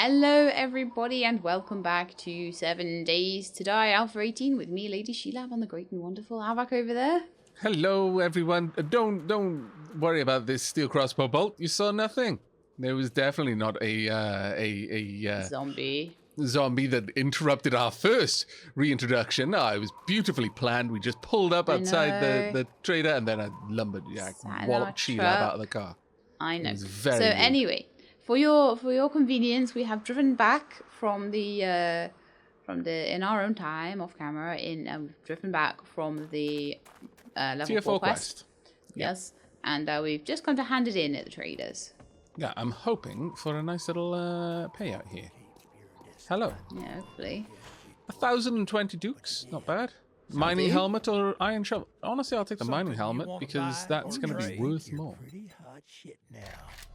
Hello everybody and welcome back to 7 Days to Die Alpha 18 with me, Lady Sheila, on the great and wonderful Aavak over there. Hello everyone. Don't worry about this steel crossbow bolt. You saw nothing. There was definitely not a zombie that interrupted our first reintroduction. No, it was beautifully planned. We just pulled up outside the trader and then a lumberjack walloped Sheila out of the car. I know. So rude. Anyway, for your convenience, we have driven back from the in our own time off camera. We've driven back from the level Tier 4 quest. Yes, and we've just come to hand it in at the traders. Yeah, I'm hoping for a nice little payout here. Hello. Yeah, hopefully. 1,020 dukes, not bad. Mining helmet or iron shovel? Honestly, I'll take the mining helmet because that's going to be worth more.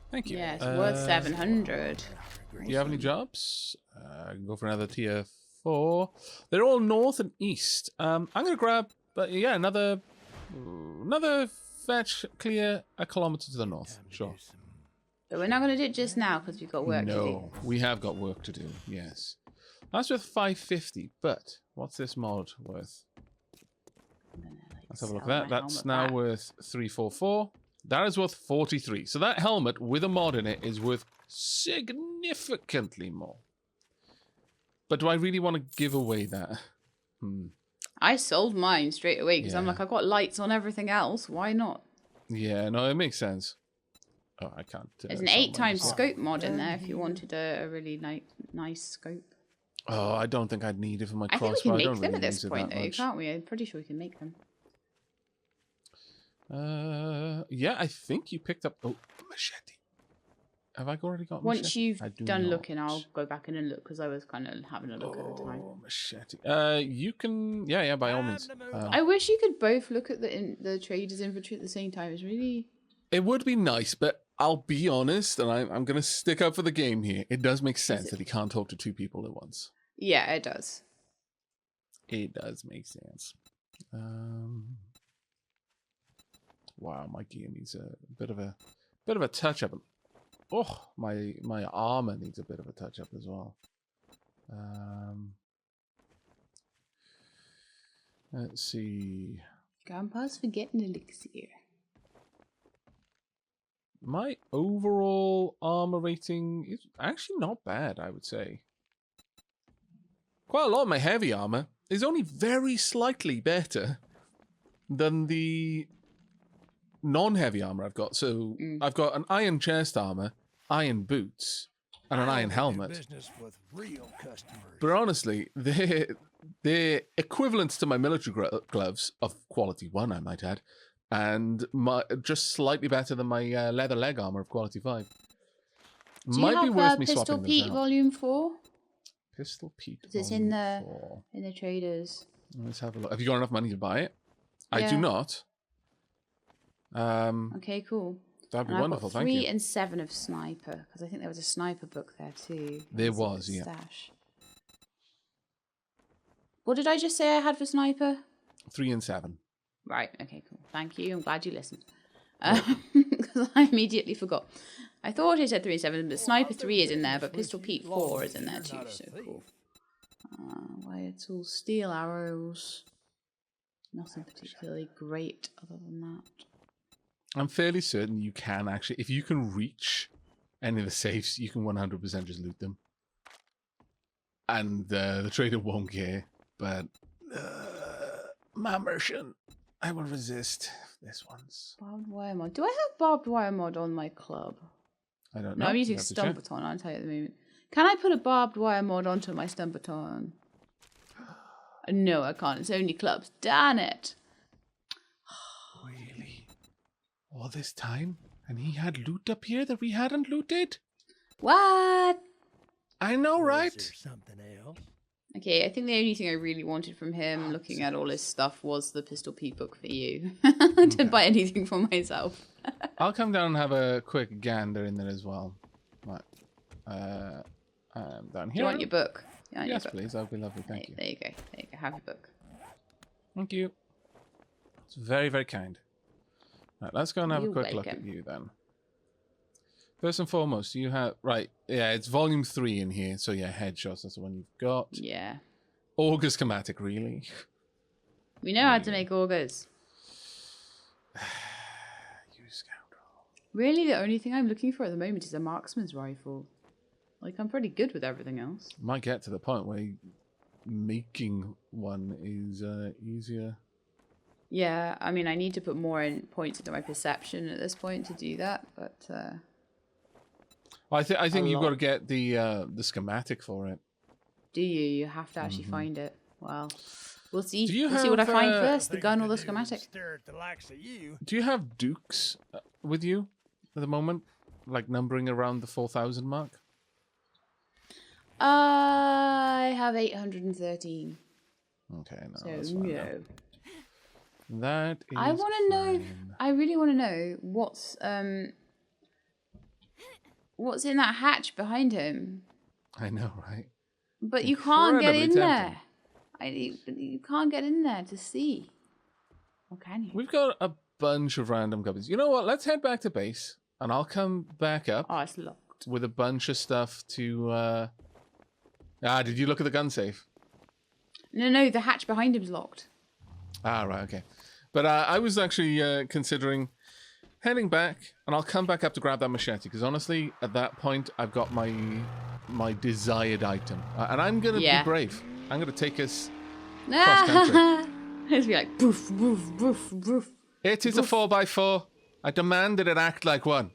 Thank you. Yeah, it's worth 700. Do you have any jobs? I can go for another tier 4. They're all north and east. I'm going to grab, another fetch clear a kilometer to the north. Sure. But we're not going to do it just now because we've got work to do. No, we have got work to do, yes. That's worth 550, but what's this mod worth? Let's have a look at that. That's now worth 344. That is worth 43. So that helmet with a mod in it is worth significantly more. But do I really want to give away that? I sold mine straight away because I'm like, I've got lights on everything else. Why not? Yeah, no, it makes sense. Oh, I can't. There's an 8x scope mod in there if you wanted a really nice scope. Oh, I don't think I'd need it for my crossbow. I think we can make them at this point, though, can't we? I'm pretty sure we can make them. Yeah, I think you picked up. Oh, machete. Have I already got Once machete? you've done looking, I'll go back in and look because I was kind of having a look at the time. Oh, machete. You can. Yeah, by all means. I wish you could both look at the trader's inventory at the same time. It's really. It would be nice, but I'll be honest, and I'm going to stick up for the game here. It does make sense that he can't talk to two people at once. Yeah, it does. It does make sense. Wow, my gear needs a bit of a touch up. Oh, my armor needs a bit of a touch up as well. Let's see. Grandpa's forgetting elixir. My overall armor rating is actually not bad, I would say. Quite a lot of my heavy armor is only very slightly better than the non-heavy armor I've got. So I've got an iron chest armor, iron boots, and an iron helmet. But honestly, they're equivalents to my military gloves of quality 1, I might add, and just slightly better than my leather leg armor of quality 5. Might be worth me swapping those out. Pistol Pete Volume 4? Pistol Pete. It's in the traders. Let's have a look. Have you got enough money to buy it? Yeah. I do not. Okay, cool. That'd be wonderful. Thank you. 3 and 7 of sniper because I think there was a sniper book there too. There was, yeah. Stash. What did I just say I had for sniper? 3 and 7. Right. Okay. Cool. Thank you. I'm glad you listened. Because I immediately forgot. I thought it said 3 and 7, but sniper 3 is in there, but pistol Pete 4 is in there too. So cool. Why it's all steel arrows. Nothing particularly great other than that. I'm fairly certain you can actually, if you can reach any of the safes, you can 100% just loot them. And the trader won't care, but my merchant, I will resist this one's. Barbed wire mod. Do I have barbed wire mod on my club? I don't know. No, I'm using stun baton, I'll tell you at the moment. Can I put a barbed wire mod onto my stun baton? No, I can't. It's only clubs. Darn it. Really? All this time? And he had loot up here that we hadn't looted? What? I know, right? Something else? Okay, I think the only thing I really wanted from him, looking at all his stuff, was the Pistol Pete book for you. I didn't buy anything for myself. I'll come down and have a quick gander in there as well. Right. Down here. Do you want your book? Yes, please. That would be lovely. Thank you. There you go. There you go. Have your book. Thank you. It's very, very kind. Right, let's go and have a quick look at you then. First and foremost, you have... Right, yeah, it's volume 3 in here. So, yeah, headshots, that's the one you've got. Yeah. Auger schematic, really? We know how to make augers. You scoundrel. Really, the only thing I'm looking for at the moment is a marksman's rifle. Like, I'm pretty good with everything else. Might get to the point where making one is easier. Yeah, I mean, I need to put more points into my perception at this point to do that, but... I think you've got to get the schematic for it. Do you? You have to actually find it. Well, we'll see. Do you We'll see what I have, find first, the gun or the schematic. Do you have dukes with you at the moment? Like numbering around the 4,000 mark? I have 813. Okay, no, So, that's fine. no. That is I want to know... fine. I really want to know what's in that hatch behind him. I know, right? But you can't get in Incredibly there. You can't get in there to see. Or can you? We've got a bunch of random cupboards. You know what? Let's head back to base, and I'll come back up Oh, it's locked. with a bunch of stuff to... did you look at the gun safe? No, the hatch behind him's locked. Ah, right, okay. But I was actually considering heading back, and I'll come back up to grab that machete, because honestly, at that point, I've got my desired item. And I'm going to be brave. I'm going to take us cross country. It's be like, boof, boof, boof, boof. It is a 4x4. I demand that it act like one.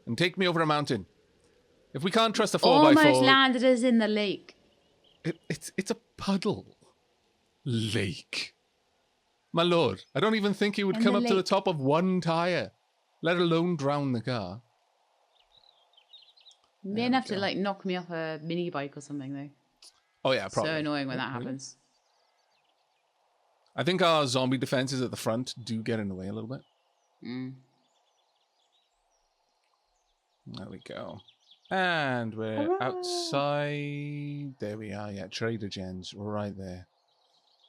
And take me over a mountain. If we can't trust a 4x4... Almost landed us in the lake. It's a puddle. Lake. My lord, I don't even think he would come up to the top of one tyre, let alone drown the car. You're gonna have to like knock me off a mini bike or something though. Oh yeah, probably. So annoying when that happens. I think our zombie defenses at the front do get in the way a little bit. There we go. And we're outside. There we are. Yeah, Trader Jen's right there.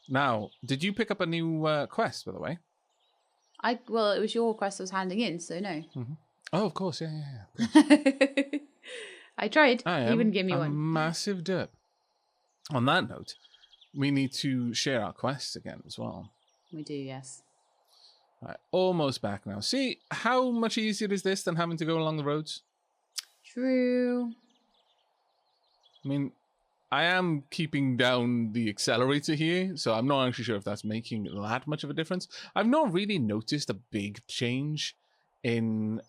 Now, did you pick up a new quest, by the way? Well, it was your quest I was handing in, so no. Oh, of course. Yeah. Of course. I tried. I You wouldn't give me am one. Massive derp. On that note, we need to share our quests again as well. We do, yes. All right, almost back now. See, how much easier is this than having to go along the roads? True. I mean, I am keeping down the accelerator here, so I'm not actually sure if that's making that much of a difference. I've not really noticed a big change in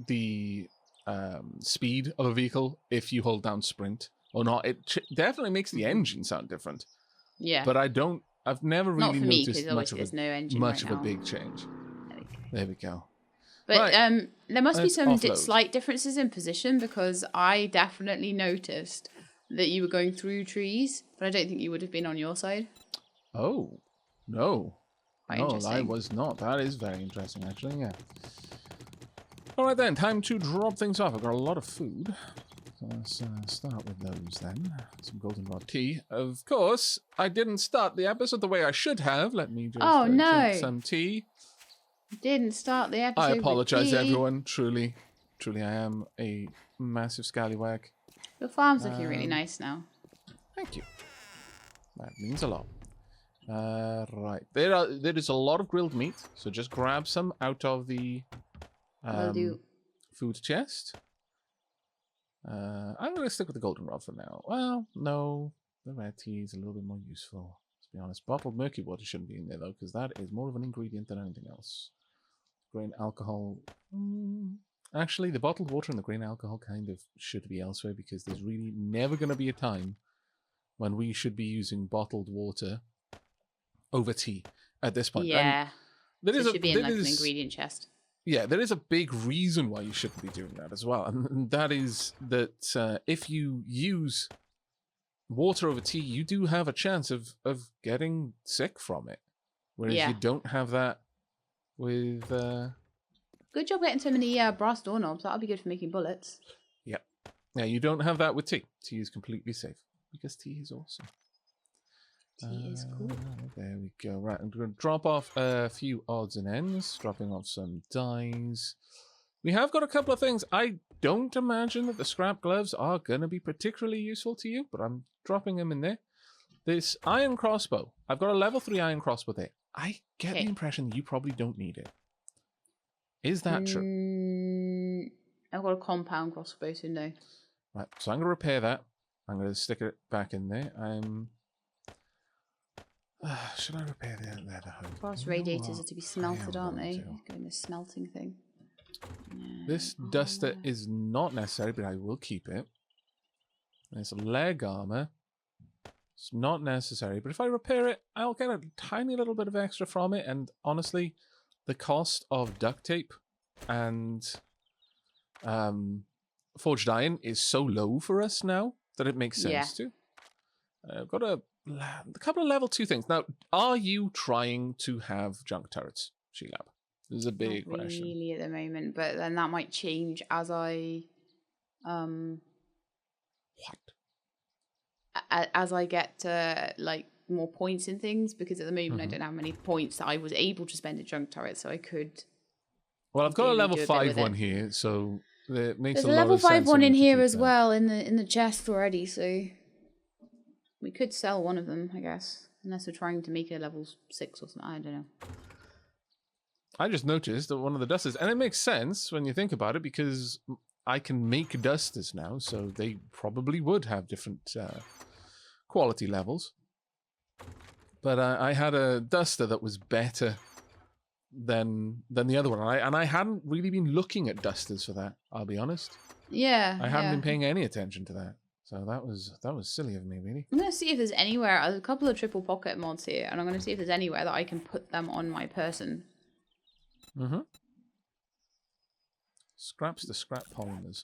the speed of a vehicle if you hold down sprint or not. It definitely makes the engine sound different. Yeah. But I've never really noticed much of no engine a big change. There we go. But right. There must be some offload. slight differences in position, because I definitely noticed that you were going through trees, but I don't think you would have been on your side. Oh, no. Quite No, interesting. I was not. That is very interesting, actually, yeah. All right, then. Time to drop things off. I've got a lot of food. So let's start with those, then. Some goldenrod tea. Of course, I didn't start the episode the way I should have. Let me just drink some tea. Didn't start the episode. I apologize, with tea. everyone. Truly, I am a massive scallywag. Your farm's looking really nice now. Thank you. That means a lot. Right. There is a lot of grilled meat, so just grab some out of the food chest. I'm going to stick with the goldenrod for now. Well, no. The red tea is a little bit more useful. Let's be honest. Bottled murky water shouldn't be in there, though, because that is more of an ingredient than anything else. Grain alcohol... Actually, the bottled water and the grain alcohol kind of should be elsewhere, because there's really never going to be a time when we should be using bottled water over tea at this point. Yeah. It should be in an ingredient chest. Yeah, there is a big reason why you shouldn't be doing that as well. And that is that if you use water over tea, you do have a chance of getting sick from it. Whereas you don't have that with... Good job getting so many brass doorknobs. That'll be good for making bullets. Yep. Yeah, you don't have that with tea. Tea is completely safe, because tea is awesome. Tea is cool. There we go. Right, I'm going to drop off a few odds and ends, dropping off some dies. We have got a couple of things. I don't imagine that the scrap gloves are going to be particularly useful to you, but I'm dropping them in there. This iron crossbow. I've got a level 3 iron crossbow there. I get the impression you probably don't need it. Is that true? I've got a compound crossbow, so no. Right, so I'm going to repair that. I'm going to stick it back in there. Should I repair the leather hose? Brass radiators are to be smelted, aren't they? Doing the smelting thing. This duster is not necessary, but I will keep it. There's leg armor. It's not necessary, but if I repair it, I'll get a tiny little bit of extra from it. And honestly, the cost of duct tape and forged iron is so low for us now that it makes sense to. I've got a couple of level 2 things. Now, are you trying to have junk turrets, Sheelab? This is a big question. Not really at the moment, but then that might change as I... What? As I get like more points in things, because at the moment I don't have many points that I was able to spend a junk turret, so I could. Well, I've got a level 5 one here, so it makes There's a level 5 one in here as well in the chest already, so we could sell one of them, I guess, unless we're trying to make it a level 6 or something. I don't know. I just noticed that one of the dusters, and it makes sense when you think about it, because I can make dusters now, so they probably would have different quality levels. But I had a duster that was better than the other one, and I hadn't really been looking at dusters for that. I'll be honest. Yeah, I hadn't been paying any attention to that, so that was silly of me, really. I'm gonna see if there's anywhere. There's a couple of triple pocket mods here, and I'm gonna see if there's anywhere that I can put them on my person. Scraps to scrap polymers.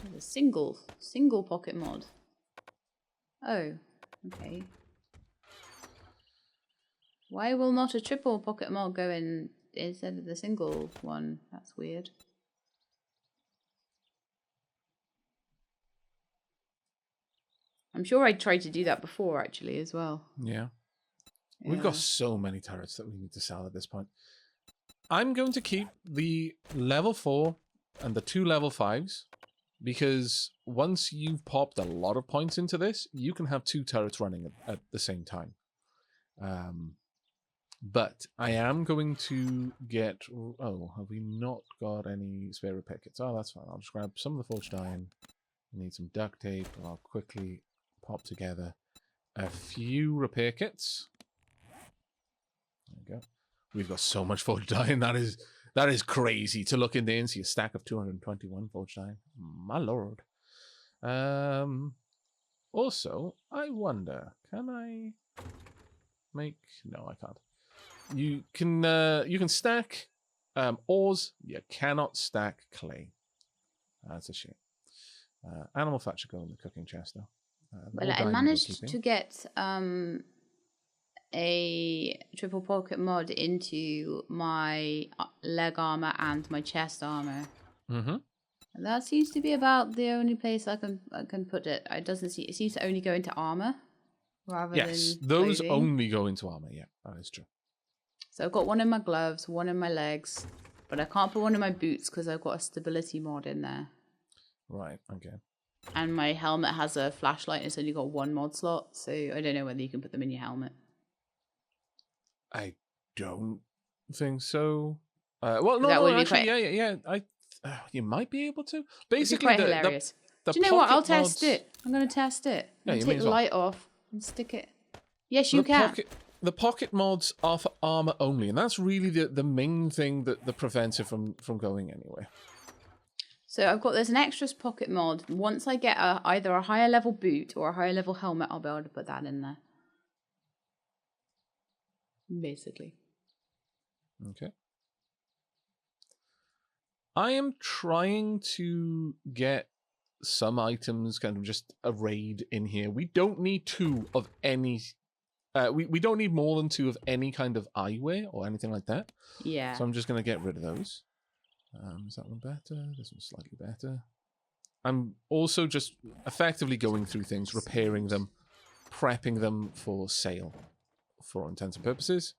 There's a single pocket mod. Oh, okay. Why will not a triple pocket mod go in instead of the single one? That's weird. I'm sure I tried to do that before, actually, as well. Yeah. We've got so many turrets that we need to sell at this point. I'm going to keep the level 4 and the 2 level 5s, because once you've popped a lot of points into this, you can have 2 turrets running at the same time. But I am going to get... Oh, have we not got any spare repair kits? Oh, that's fine. I'll just grab some of the forged iron. I need some duct tape, and I'll quickly pop together a few repair kits. There we go. We've got so much forged iron. That is crazy to look in there and see a stack of 221 forged iron. My lord. Also, I wonder, can I make... No, I can't. You can stack ores. You cannot stack clay. That's a shame. Animal fat should go in the cooking chest, though. Well, I managed to get a triple pocket mod into my leg armor and my chest armor. That seems to be about the only place I can put it. It seems to only go into armor rather than those clothing. only go into armor. Yeah, that is true. So I've got one in my gloves, one in my legs, but I can't put one in my boots because I've got a stability mod in there. Right. Okay. And my helmet has a flashlight and it's only got 1 mod slot, so I don't know whether you can put them in your helmet. I don't think so. Well, no, actually, yeah. You might be able to. Basically, quite hilarious. Do you know what? I'll test it. I'm going to test it. Yeah, you take the light off and stick it. Yes, you can. The pocket mods are for armor only, and that's really the main thing that prevents it from going anywhere. So I've got there's an extras pocket mod. Once I get either a higher level boot or a higher level helmet, I'll be able to put that in there. Basically. Okay. I am trying to get some items kind of just arrayed in here. We don't need 2 of any... we don't need more than 2 of any kind of eyewear or anything like that. Yeah. So I'm just going to get rid of those. Is that one better? This one's slightly better. I'm also just effectively going through things, repairing them, prepping them for sale, for all intents and purposes.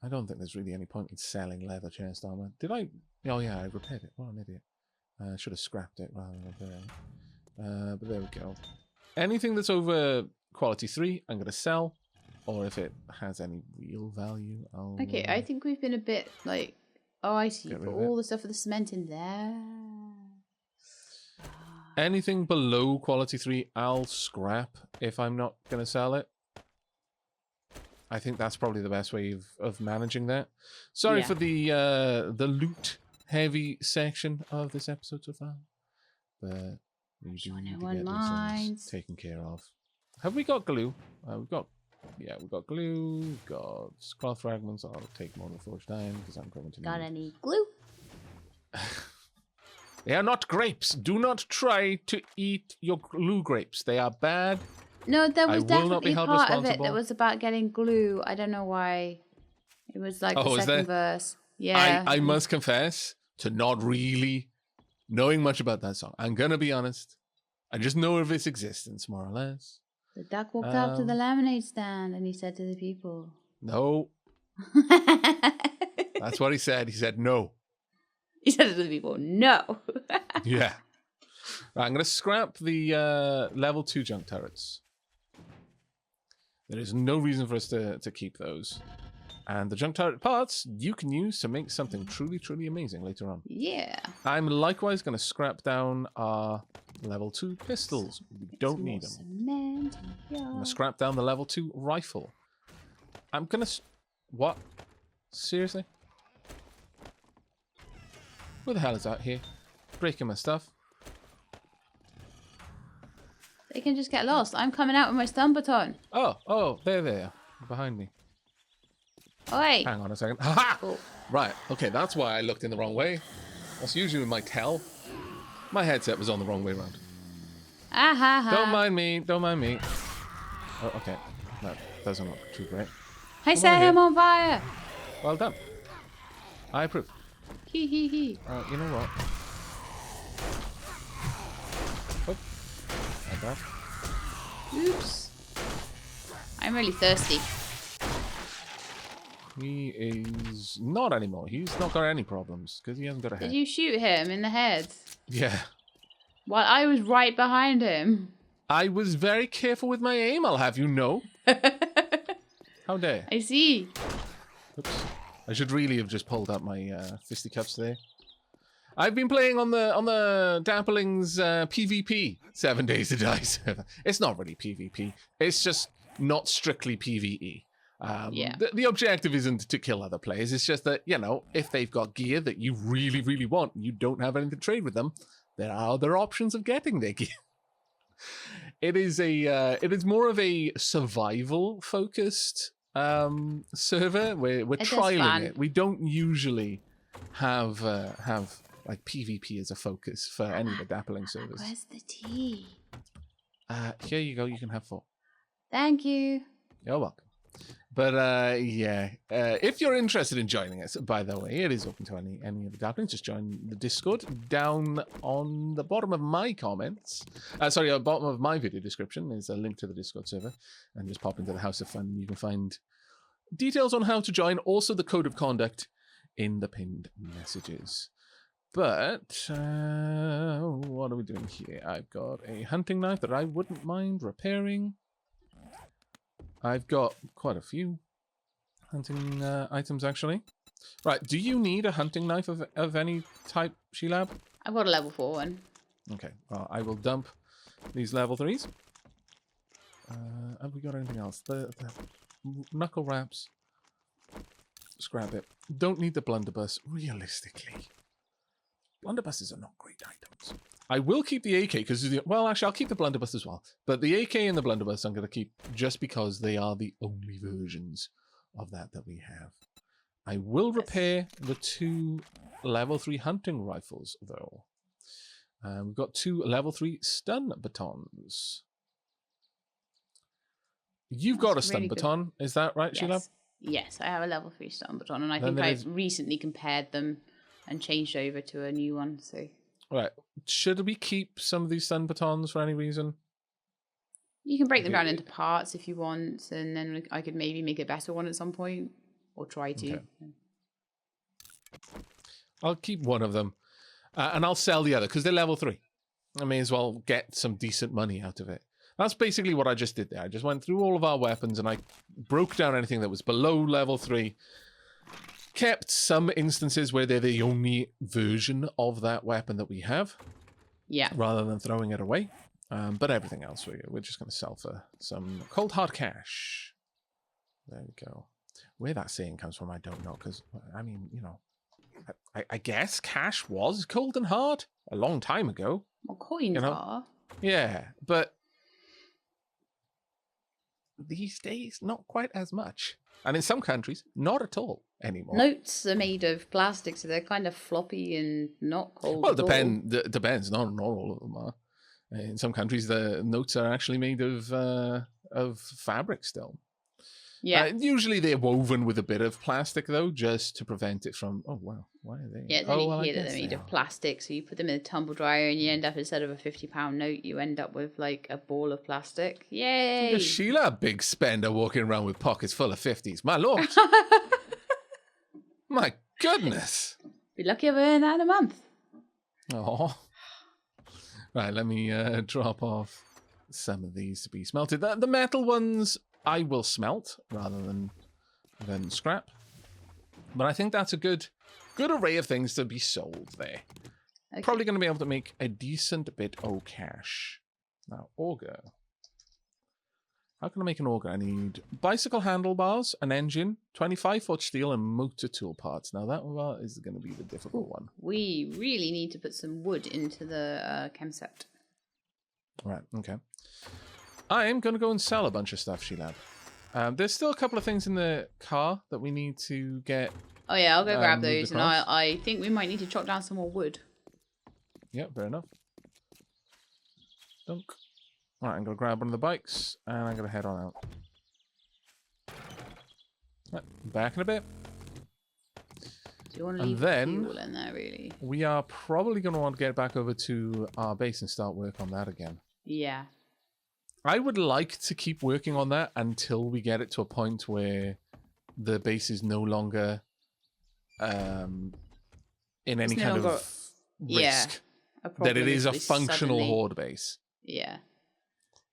I don't think there's really any point in selling leather chest armor. Did I? Oh yeah, I repaired it. What an idiot. I should have scrapped it rather than repairing it. But there we go. Anything that's over quality 3, I'm going to sell. Or if it has any real value, I'll... Okay, I think we've been a bit like... Oh, I see. Get Put rid of all the stuff for the cement in there. Anything below quality 3, I'll scrap if I'm not going to sell it. I think that's probably the best way of managing that. Sorry for the loot-heavy section of this episode so far. But we do need to get these things taken care of. Have we got glue? We've got glue. We've got cloth fragments. I'll take more than 49 because I'm going to need... Got any glue? They are not grapes. Do not try to eat your glue grapes. They are bad. No, there was definitely a part of it that was about getting glue. I don't know why. It was like the second verse. Yeah. I must confess to not really knowing much about that song. I'm going to be honest. I just know of its existence, more or less. The duck walked up to the lemonade stand and he said to the people. No. That's what he said. He said no. He said to the people, no. Yeah. Right, I'm going to scrap the level 2 junk turrets. There is no reason for us to keep those. And the junk turret parts you can use to make something truly, truly amazing later on. Yeah. I'm likewise going to scrap down our level 2 pistols. We don't need them. Cement, yeah. I'm going to scrap down the level 2 rifle. I'm going to... What? Seriously? Who the hell is out here? Breaking my stuff. They can just get lost. I'm coming out with my stun baton. Oh, there they are. Behind me. Oi. Hang on a second. Ha-ha! Oh. Right, okay, that's why I looked in the wrong way. That's usually my tell. My headset was on the wrong way around. Ah ha ha. Don't mind me, don't mind me. Oh, okay. That doesn't look too great. I set him on fire. Well done. I approve. Hee hee hee. You know what? Oh. Like that. Oops. I'm really thirsty. He is not anymore. He's not got any problems because he hasn't got a head. Did you shoot him in the head? Yeah. While I was right behind him. I was very careful with my aim, I'll have you know. How dare. I see. Oops. I should really have just pulled out my fisticuffs there. I've been playing on the Dappling's PvP 7 Days to Die server. It's not really PvP. It's just not strictly PvE. The objective isn't to kill other players. It's just that, you know, if they've got gear that you really, really want and you don't have anything to trade with them, there are other options of getting their gear. It is more of a survival focused server where we're trialing it. We don't usually have like PvP as a focus for any of the Dappling servers. Where's the tea? Here you go. You can have 4. Thank you. You're welcome. But if you're interested in joining us, by the way, it is open to any of the Dapplings. Just join the Discord. Down on the bottom of my comments, at the bottom of my video description is a link to the Discord server, and just pop into the House of Fun. You can find details on how to join, also the code of conduct in the pinned messages. But what are we doing here? I've got a hunting knife that I wouldn't mind repairing. I've got quite a few hunting items, actually. Right, do you need a hunting knife of any type, Sheelab? I've got a level 4 one. Okay, well, I will dump these level 3s. Have we got anything else? The knuckle wraps. Scrap it. Don't need the blunderbuss, realistically. Blunderbusses are not great items. I will keep the AK because, well, actually, I'll keep the blunderbuss as well. But the AK and the blunderbuss I'm going to keep just because they are the only versions of that we have. I will repair the 2 level 3 hunting rifles, though. We've got 2 level 3 stun batons. You've got a stun baton, is that right, Sheila? Yes, I have a level 3 stun baton, and I think I've recently compared them and changed over to a new one, so... Right. Should we keep some of these stun batons for any reason? You can break them down into parts if you want, and then I could maybe make a better one at some point. Or try to. Okay. I'll keep one of them. And I'll sell the other, because they're level 3. I may as well get some decent money out of it. That's basically what I just did there. I just went through all of our weapons, and I broke down anything that was below level 3. Kept some instances where they're the only version of that weapon that we have. Yeah. Rather than throwing it away. But everything else, we're just going to sell for some cold hard cash. There we go. Where that saying comes from, I don't know. Because, I mean, you know, I guess cash was cold and hard a long time ago. Well, coins are. Yeah, but these days, not quite as much. And in some countries, not at all anymore. Notes are made of plastic, so they're kind of floppy and not cold. Well, at all. depends. Not all of them are. In some countries, the notes are actually made of fabric still. Yeah. Usually they're woven with a bit of plastic, though, just to prevent it from... Oh, wow. Why are they... Yeah, it's only here that they're made of plastic, so you put them in a tumble dryer and you end up, instead of a £50 note, you end up with, like, a ball of plastic. Yay! Look at Sheila, big spender, walking around with pockets full of 50s. My lord! My goodness! Be lucky if I earn that in a month. Oh. Right, let me drop off some of these to be smelted. The metal ones I will smelt rather than scrap. But I think that's a good array of things to be sold there. Okay. Probably going to be able to make a decent bit of cash. Now, auger. How can I make an auger? I need bicycle handlebars, an engine, 25-foot steel, and motor tool parts. Now, that one is going to be the difficult one. We really need to put some wood into the chem set. Right, okay. I am going to go and sell a bunch of stuff, Sheila. There's still a couple of things in the car that we need to get. Oh, yeah, I'll go grab those, and I think we might need to chop down some more wood. Yeah, fair enough. Dunk. All right, I'm going to grab one of the bikes, and I'm going to head on out. Right, back in a bit. Do you want to leave fuel in there, really? We are probably going to want to get back over to our base and start work on that again. Yeah. I would like to keep working on that until we get it to a point where the base is no longer in any kind of risk. That it is a functional horde base. Yeah.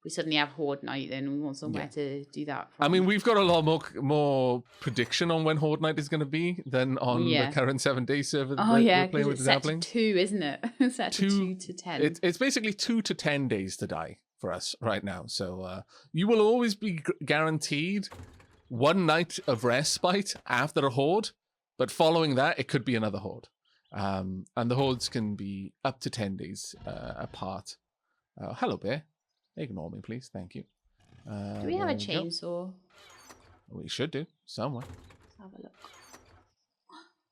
We suddenly have horde night, then we want somewhere to do that from. I mean, we've got a lot more prediction on when horde night is going to be than on the current 7-day server that we're playing with the Dabbling. It's set to 2, isn't it? It's set to 2 to 10. It's basically 2 to 10 days to die for us right now. So you will always be guaranteed 1 night of respite after a horde, but following that, it could be another horde. And the hordes can be up to 10 days apart. Hello, bear. Ignore me, please. Thank you. Do we have a chainsaw? We should do. Somewhere. Let's have a look.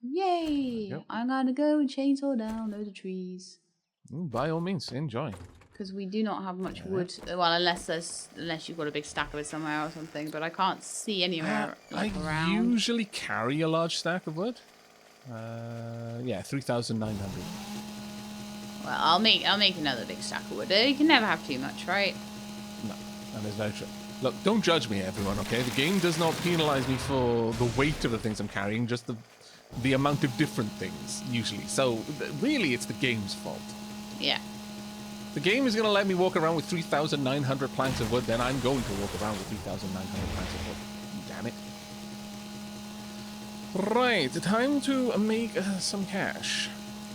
Yay! Yep. I'm going to go and chainsaw down loads of trees. By all means, enjoy. Because we do not have much wood. Well, unless you've got a big stack of it somewhere or something. But I can't see anywhere around. I usually carry a large stack of wood. Yeah, 3,900. Well, I'll make another big stack of wood. You can never have too much, right? No, that is very true. Look, don't judge me, everyone, okay? The game does not penalize me for the weight of the things I'm carrying, just the amount of different things, usually. So, really, it's the game's fault. Yeah. The game is going to let me walk around with 3,900 planks of wood, then I'm going to walk around with 3,900 planks of wood. Damn it. Right, time to make some cash.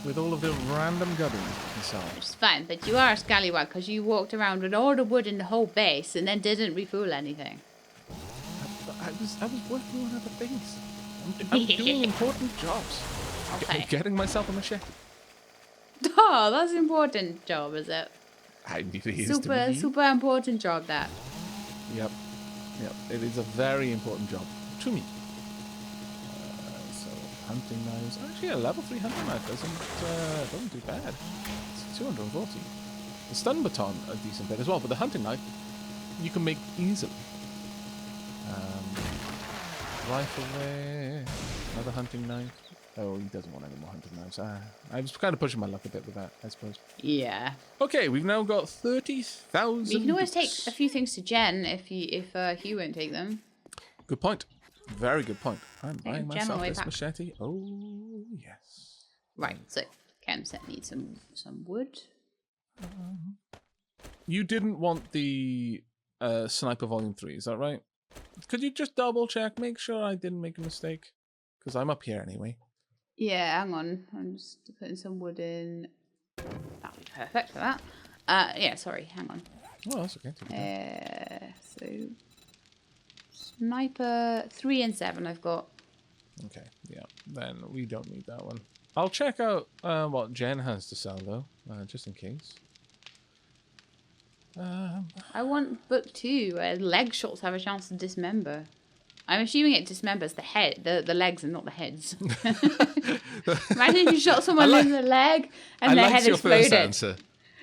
With all of the random gubbins inside. It's fine, but you are a scallywag because you walked around with all the wood in the whole base and then didn't refuel anything. I was working on other things. I'm doing important jobs. Okay. Getting myself a machete. Oh, that's an important job, is it? I mean, it is super important job, that. Yep. It is a very important job to me. Hunting knives. Actually, a level 3 hunting knife doesn't do bad. It's 240. The stun baton a decent bit as well, but the hunting knife you can make easily. Rifle there. Another hunting knife. Oh, he doesn't want any more hunting knives. I was kind of pushing my luck a bit with that, I suppose. Yeah. Okay, we've now got 30,000. You can always take a few things to Jen if Hugh won't take them. Good point. Very good point. I'm Okay, buying gem myself away this back. machete. Oh, yes. Right, so Chem set needs some wood. You didn't want the Sniper Volume 3, is that right? Could you just double check, make sure I didn't make a mistake? Because I'm up here anyway. Yeah, hang on. I'm just putting some wood in. That'll be perfect for that. Yeah, sorry, hang on. Oh, that's okay. Take your time. So Sniper 3 and 7 I've got. Okay, yeah. Then we don't need that one. I'll check out what Jen has to sell, though, just in case. I want book 2 where leg shots have a chance to dismember. I'm assuming it dismembers the head, the legs and not the heads. Imagine if you shot someone in the leg and their head your exploded. first answer.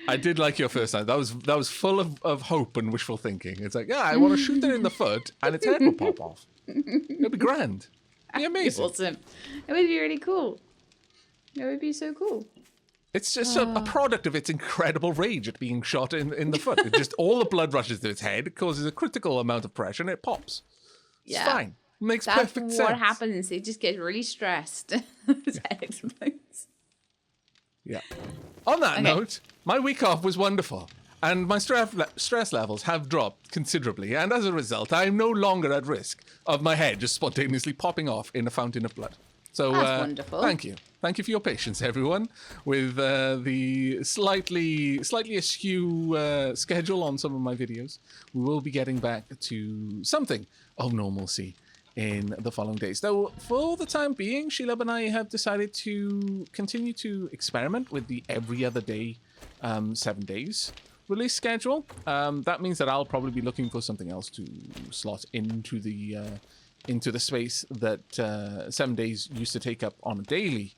I did like your first answer. That was full of hope and wishful thinking. It's like, yeah, I want to shoot it in the foot and its head will pop off. It'd be grand. It'd be amazing. Awesome. It would be really cool. It would be so cool. It's just a product of its incredible rage at being shot in the foot. It just all the blood rushes to its head, it causes a critical amount of pressure, and it pops. It's fine. Makes perfect sense. That's what happens. It just gets really stressed. His head explodes. Yeah. On that note, my week off was wonderful, and my stress levels have dropped considerably, and as a result, I am no longer at risk of my head just spontaneously popping off in a fountain of blood. So, that's wonderful. Thank you. Thank you for your patience, everyone, with the slightly askew schedule on some of my videos. We will be getting back to something of normalcy in the following days. Though, for the time being, Sheila and I have decided to continue to experiment with the every other day, 7 days release schedule. That means that I'll probably be looking for something else to slot into the space that 7 days used to take up on a daily.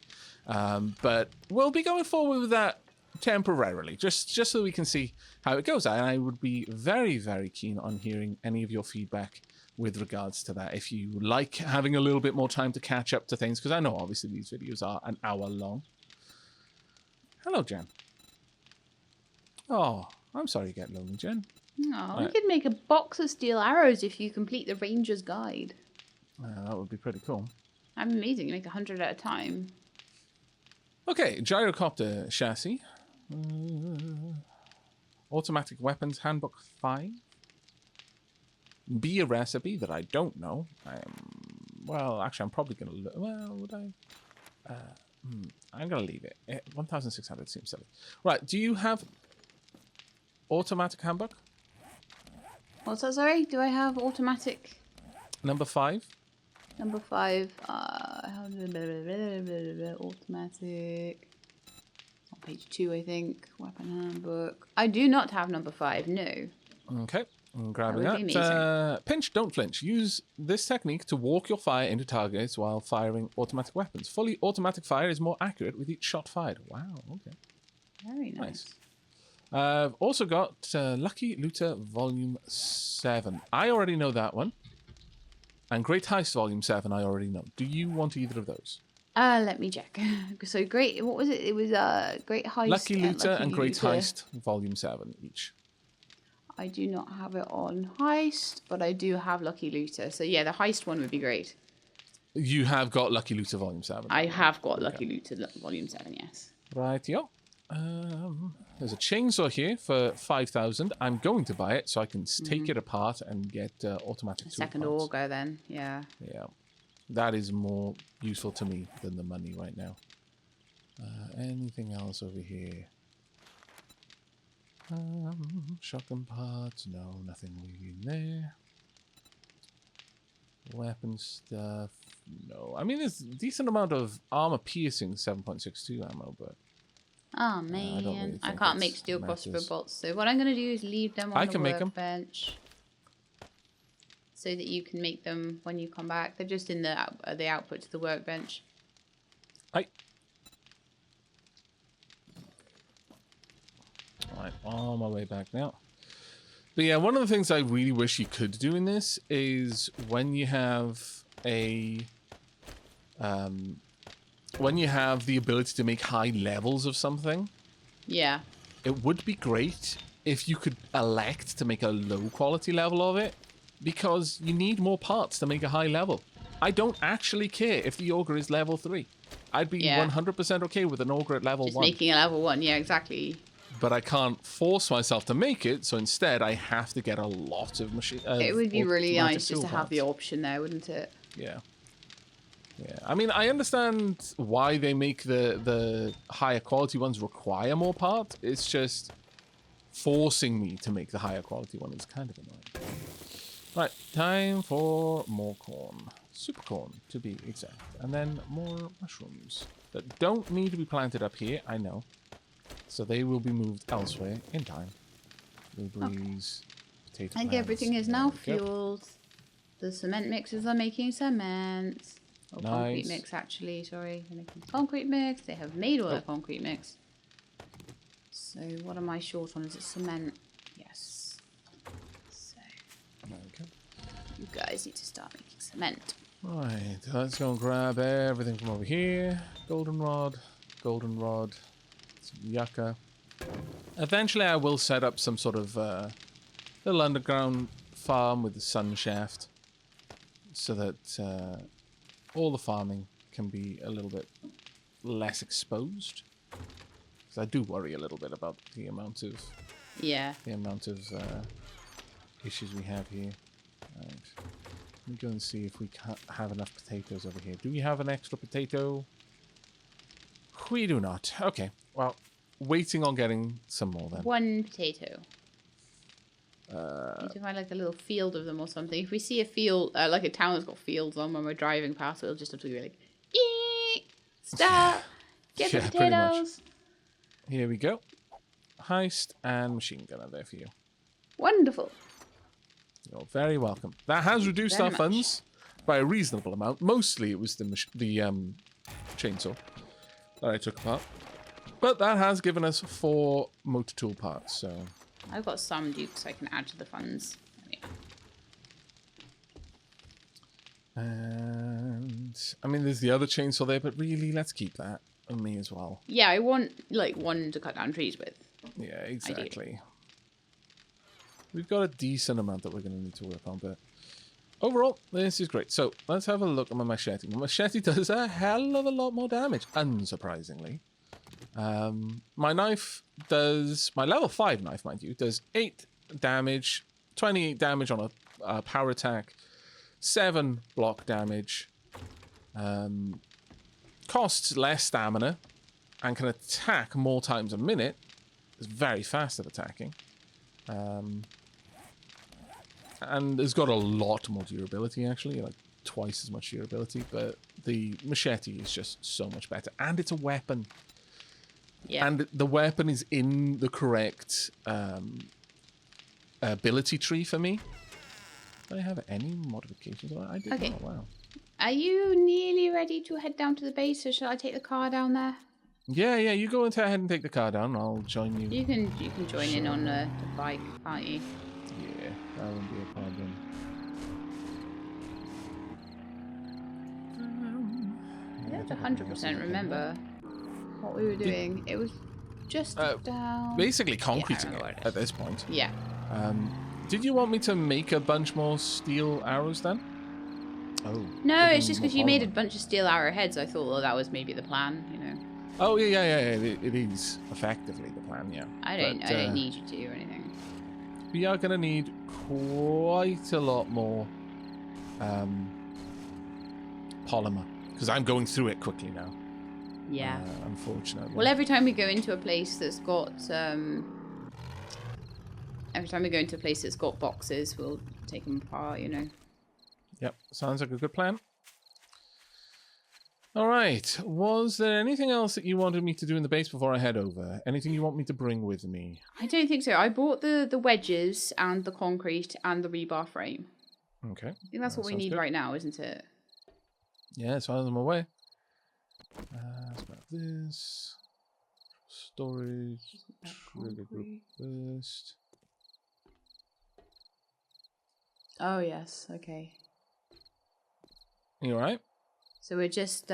But we'll be going forward with that temporarily, just so we can see how it goes. And I would be very, very keen on hearing any of your feedback with regards to that. If you like having a little bit more time to catch up to things, because I know obviously these videos are an hour long. Hello, Jen. Oh, I'm sorry you get lonely, Jen. No, we could make a box of steel arrows if you complete the Ranger's Guide. That would be pretty cool. I'm amazing. You make 100 at a time. Okay, gyrocopter chassis. Automatic weapons handbook 5. Be a recipe that I don't know. Well, actually, I'm probably going to... Well, would I? I'm going to leave it. 1,600 seems silly. Right, do you have automatic handbook? What's that, sorry? Do I have automatic? Number 5? Number 5, automatic. On page 2, I think. Weapon handbook. I do not have number 5, no. Okay, I'm grabbing That would be amazing. Pinch, don't flinch. Use this technique to walk your fire into targets while firing automatic weapons. Fully automatic fire is more accurate with each shot fired. Wow, okay. Very nice. I've also got Lucky Looter Volume 7. I already know that one. And Great Heist Volume 7 I already know. Do you want either of those? Let me check. So great, what was it? It was Great Heist. Lucky Looter and Great Looter. Heist Volume 7 each. I do not have it on Heist, but I do have Lucky Looter. So yeah, the Heist one would be great. You have got Lucky Looter Volume 7. I have got Lucky Looter Volume 7, yes. Right, yo. There's a chainsaw here for 5,000. I'm going to buy it so I can take it apart and get automatic Second tool parts. auger then, yeah. Yeah, that is more useful to me than the money right now. Anything else over here? Shotgun parts? No, nothing really in there. Weapon stuff? No. I mean, there's a decent amount of armor piercing 7.62 ammo, but... Oh man, really I think can't it make steel crossbow matters. bolts. So what I'm going to do is leave them on the workbench, so that you can make them when you come back. They're just in the output to the workbench. Right, on my way back now. But yeah, one of the things I really wish you could do in this is when you have a when you have the ability to make high levels of something, Yeah. it would be great if you could elect to make a low quality level of it, because you need more parts to make a high level. I don't actually care if the ogre is level 3. I'd be 100% okay with an ogre at level 1. Just making a level 1, yeah, exactly. But I can't force myself to make it, so instead I have to get a lot of machine. It would be really nice just to have parts. the option there, wouldn't it? Yeah. Yeah. I mean, I understand why they make the higher quality ones require more parts. It's just forcing me to make the higher quality one is kind of annoying. Right, time for more corn. Super corn, to be exact. And then more mushrooms that don't need to be planted up here, I know. So they will be moved elsewhere in time. Blueberries, potato plants. Everything is now fueled. The cement mixers are making cement. Or concrete mix, actually, sorry. They're making concrete mix. They have made all their concrete mix. So what am I short on? Is it cement? Yes. So you guys need to start making cement. Right, let's go and grab everything from over here. Goldenrod, some yucca. Eventually I will set up some sort of little underground farm with the sun shaft so that all the farming can be a little bit less exposed. Because I do worry a little bit about the amount of issues we have here. Right. Let me go and see if we have enough potatoes over here. Do we have an extra potato? We do not. Okay. Well, waiting on getting some more then. 1 potato. Need to find like a little field of them or something. If we see a field, like a town that's got fields on when we're driving past, it'll just have to be like, stop, get the potatoes. Here we go. Heist and machine gunner there for you. Wonderful. You're very welcome. That has reduced our funds by a reasonable amount. Mostly it was the chainsaw that I took apart. But that has given us 4 motor tool parts, so... I've got some dukes I can add to the funds. Yeah. And... I mean, there's the other chainsaw there, but really, let's keep that. And me as well. Yeah, I want, like, one to cut down trees with. Yeah, exactly. We've got a decent amount that we're going to need to work on, but... Overall, this is great. So, let's have a look at my machete. My machete does a hell of a lot more damage, unsurprisingly. My knife does... My level 5 knife, mind you, does 8 damage, 28 damage on a power attack, 7 block damage, costs less stamina, and can attack more times a minute. It's very fast at attacking. And it's got a lot more durability, actually, like twice as much durability, but the machete is just so much better. And it's a weapon. Yeah. And the weapon is in the correct ability tree for me. Do I have any modifications on it? I did. Okay. Oh, wow. Are you nearly ready to head down to the base, or shall I take the car down there? Yeah, you go ahead and take the car down. I'll join you. You can join in on the bike, can't you? Yeah, that won't be a problem. I don't 100% remember what we were doing. It was just down... Basically concreting it at this point. Yeah. Did you want me to make a bunch more steel arrows then? Oh. No, it's just because you made a bunch of steel arrowheads. I thought, well, that was maybe the plan, you know. Oh, yeah. It is effectively the plan, yeah. I don't need you to or anything. We are going to need quite a lot more polymer, because I'm going through it quickly now. Yeah. Unfortunately. Well, every time we go into a place that's got boxes, we'll take them apart, you know. Yep, sounds like a good plan. All right. Was there anything else that you wanted me to do in the base before I head over? Anything you want me to bring with me? I don't think so. I bought the wedges and the concrete and the rebar frame. Okay. I think that's what we need right now, isn't it? Yeah, as far as I'm aware. Let's grab this. Storage. Trigger group burst. Oh, yes. Okay. You alright? So we're just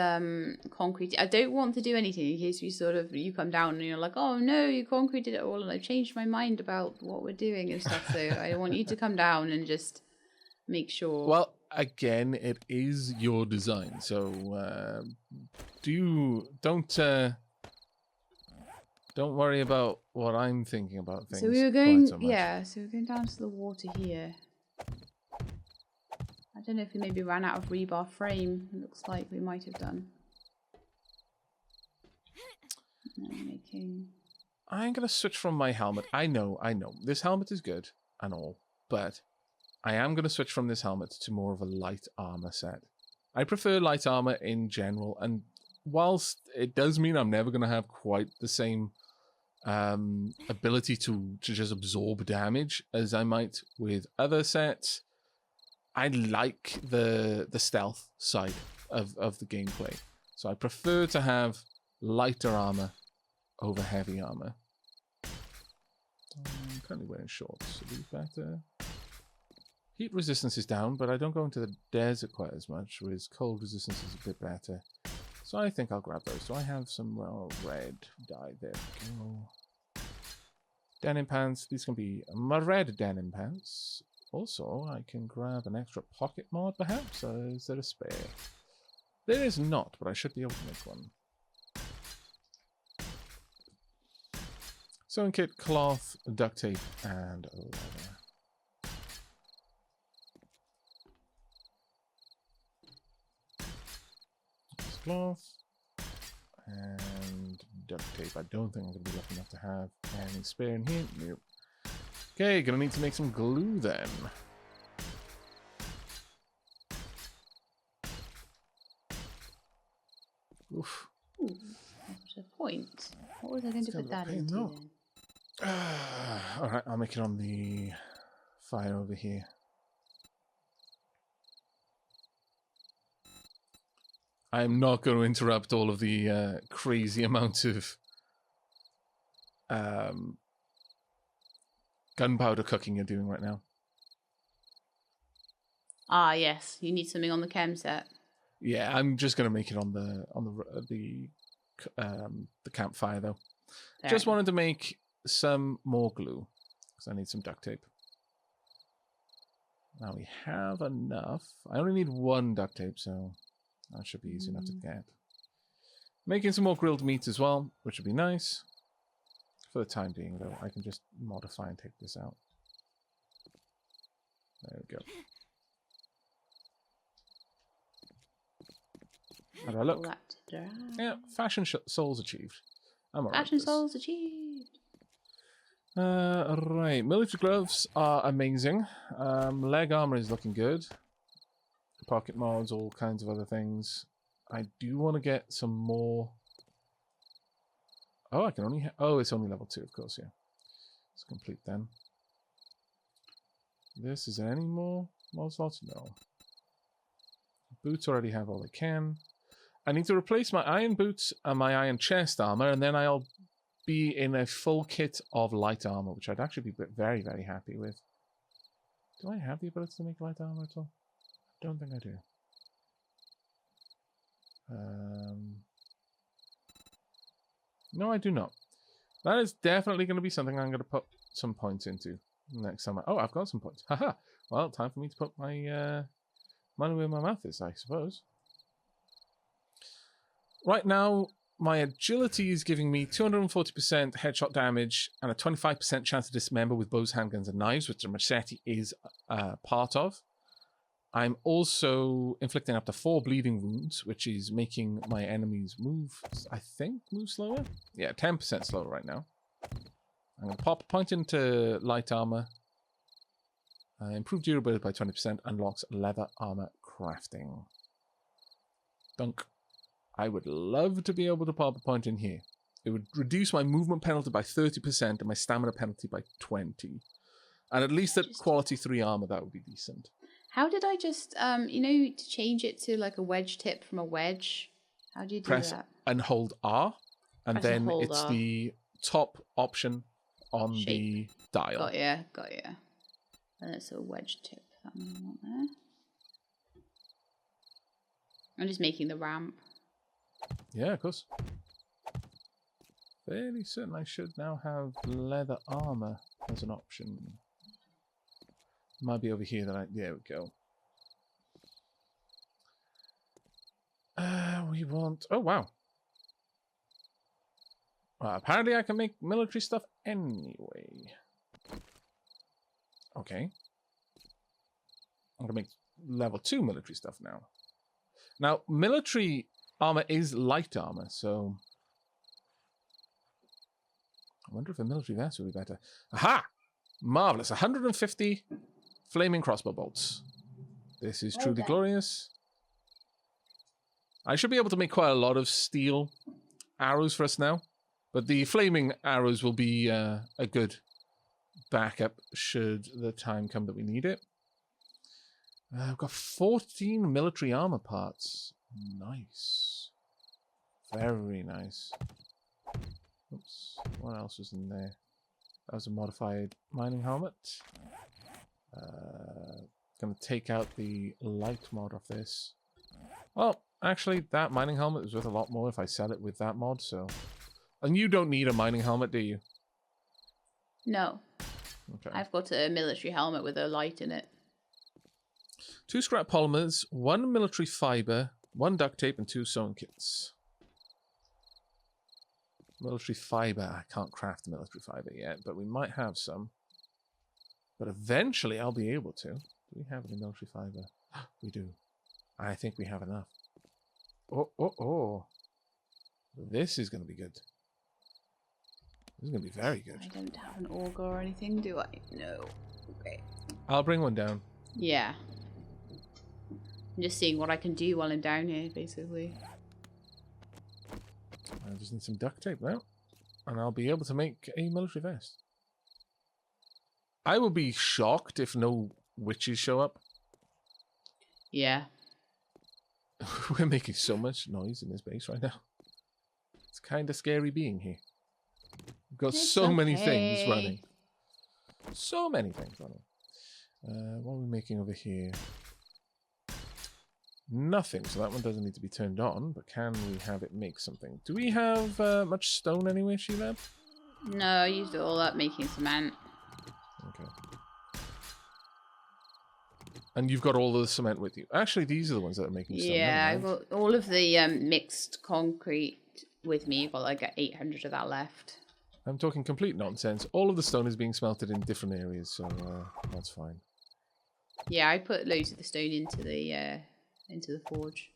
concrete. I don't want to do anything in case you come down and you're like, oh no, you concreted it all and I've changed my mind about what we're doing and stuff. So I want you to come down and just make sure. Well, again, it is your design, so don't worry about what I'm thinking about things. So we were quite going, so much. yeah. So we're going down to the water here. I don't know if we maybe ran out of rebar frame. It looks like we might have done. Making. I'm gonna switch from my helmet. I know. This helmet is good and all, but I am gonna switch from this helmet to more of a light armor set. I prefer light armor in general, and whilst it does mean I'm never gonna have quite the same ability to just absorb damage as I might with other sets, I like the stealth side of the gameplay. So I prefer to have lighter armor over heavy armor. I'm currently wearing shorts, so be better. Heat resistance is down, but I don't go into the desert quite as much, whereas cold resistance is a bit better. So I think I'll grab those. So I have some red dye. There we go. Denim pants. These can be my red denim pants. Also, I can grab an extra pocket mod, perhaps. Is there a spare? There is not, but I should be able to make one. Sewing kit, cloth, duct tape, and leather. Cloth and duct tape. I don't think I'm going to be lucky enough to have any spare in here. Nope. Okay, gonna need to make some glue then. Oof. Ooh, that's a point. What was I going to put that into then? Alright, I'll make it on the fire over here. I'm not going to interrupt all of the crazy amount of gunpowder cooking you're doing right now. Ah, yes. You need something on the chem set. Yeah, I'm just going to make it on the campfire though. Just wanted to make some more glue because I need some duct tape. Now we have enough. I only need one duct tape, so that should be easy enough to get. Making some more grilled meat as well, which would be nice. For the time being, though, I can just modify and take this out. There we go. How do I look? Yeah, fashion souls achieved. I'm alright. Fashion souls achieved. Right. Military gloves are amazing. Leg armor is looking good. Pocket mods, all kinds of other things. I do want to get some more. Oh, I can only. Oh, it's only level 2, of course. Yeah, it's complete then. This is there any more mod slots? No. Boots already have all they can. I need to replace my iron boots and my iron chest armor, and then I'll be in a full kit of light armor, which I'd actually be very, very happy with. Do I have the ability to make light armor at all? I don't think I do. No, I do not. That is definitely going to be something I'm going to put some points into next time. Oh, I've got some points. Haha. Well, time for me to put my money where my mouth is, I suppose. Right now, my agility is giving me 240% headshot damage and a 25% chance to dismember with bows, handguns, and knives, which the machete is part of. I'm also inflicting up to 4 bleeding wounds, which is making my enemies move, I think, move slower? Yeah, 10% slower right now. I'm going to pop a point into light armor. Improved durability by 20%, unlocks leather armor crafting. Dunk. I would love to be able to pop a point in here. It would reduce my movement penalty by 30% and my stamina penalty by 20%. And at least at quality 3 armor, that would be decent. How did I just, you know, to change it to like a wedge tip from a wedge? How do you do Press that? and hold R, and Press and then hold it's R. the top option on Shape. the dial. Got ya, got ya. And it's a wedge tip. That one I want there. I'm just making the ramp. Yeah, of course. Fairly certain I should now have leather armor as an option. Might be over here. There we go. We want... Oh, wow. Well, apparently I can make military stuff anyway. Okay. I'm going to make level 2 military stuff now. Now, military armor is light armor, so... I wonder if a military vest would be better. Aha! Marvelous. 150 flaming crossbow bolts. This is truly glorious. I should be able to make quite a lot of steel arrows for us now. But the flaming arrows will be a good backup should the time come that we need it. I've got 14 military armor parts. Nice. Very nice. Oops. What else was in there? That was a modified mining helmet. Gonna take out the light mod of this. Well, actually, that mining helmet is worth a lot more if I sell it with that mod, so... And you don't need a mining helmet, do you? No. Okay. I've got a military helmet with a light in it. 2 scrap polymers, 1 military fiber, 1 duct tape, and 2 sewing kits. Military fiber. I can't craft military fiber yet, but we might have some. But eventually I'll be able to. Do we have any military fiber? We do. I think we have enough. Oh. This is going to be good. This is going to be very good. I don't have an auger or anything, do I? No. Okay. I'll bring one down. Yeah. I'm just seeing what I can do while I'm down here, basically. I just need some duct tape now. And I'll be able to make a military vest. I will be shocked if no witches show up. Yeah. We're making so much noise in this base right now. It's kind of scary being here. We've got so many things running. So many things running. What are we making over here? Nothing, so that one doesn't need to be turned on, but can we have it make something? Do we have much stone anywhere, Sheila? No, I used it all up making cement. Okay. And you've got all the cement with you. Actually, these are the ones that are making stone. Yeah, I've got all of the mixed concrete with me. I've got like 800 of that left. I'm talking complete nonsense. All of the stone is being smelted in different areas, so that's fine. Yeah, I put loads of the stone into the forge.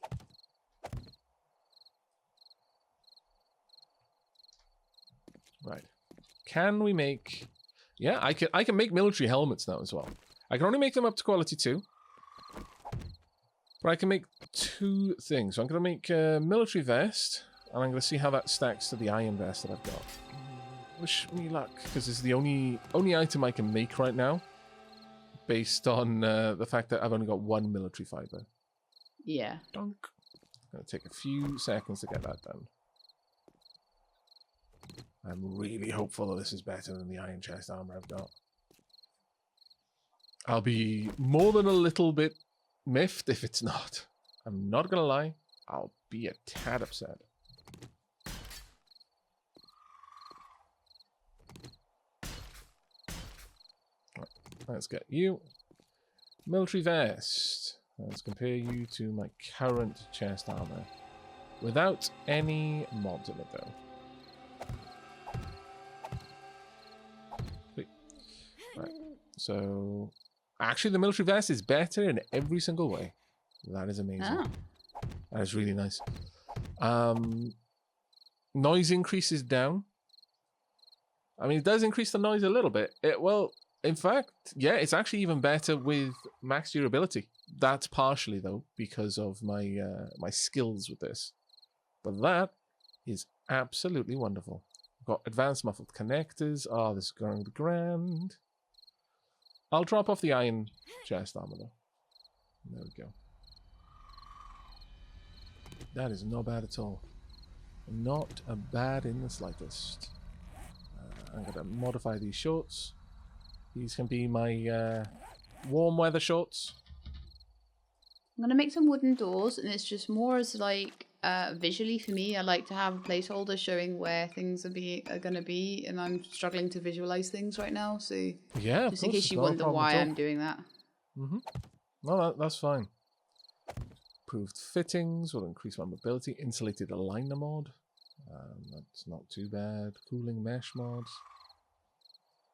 Right. Can we make... Yeah, I can make military helmets now as well. I can only make them up to quality 2. But I can make 2 things. So I'm going to make a military vest, and I'm going to see how that stacks to the iron vest that I've got. Wish me luck, because it's the only item I can make right now, based on the fact that I've only got 1 military fiber. Yeah. Donk. Going to take a few seconds to get that done. I'm really hopeful that this is better than the iron chest armor I've got. I'll be more than a little bit miffed if it's not. I'm not going to lie. I'll be a tad upset. Right, let's get you. Military vest. Let's compare you to my current chest armor. Without any mods in it, though. Sweet. Right. So, actually, the military vest is better in every single way. That is amazing. Oh. That is really nice. Noise increases down. I mean, it does increase the noise a little bit. Well, in fact, yeah, it's actually even better with max durability. That's partially, though, because of my my skills with this. But that is absolutely wonderful. Got advanced muffled connectors. Oh, this is going to be grand. I'll drop off the iron chest armor, though. There we go. That is not bad at all. Not bad in the slightest. I'm going to modify these shorts. These can be my warm weather shorts. I'm going to make some wooden doors, and it's just more as like visually for me. I like to have a placeholder showing where things are going to be, and I'm struggling to visualize things right now. So yeah, just in case you wonder why I'm doing that. Mm-hmm. Well, that's fine. Improved fittings will increase my mobility. Insulated aligner mod. That's not too bad. Cooling mesh mods.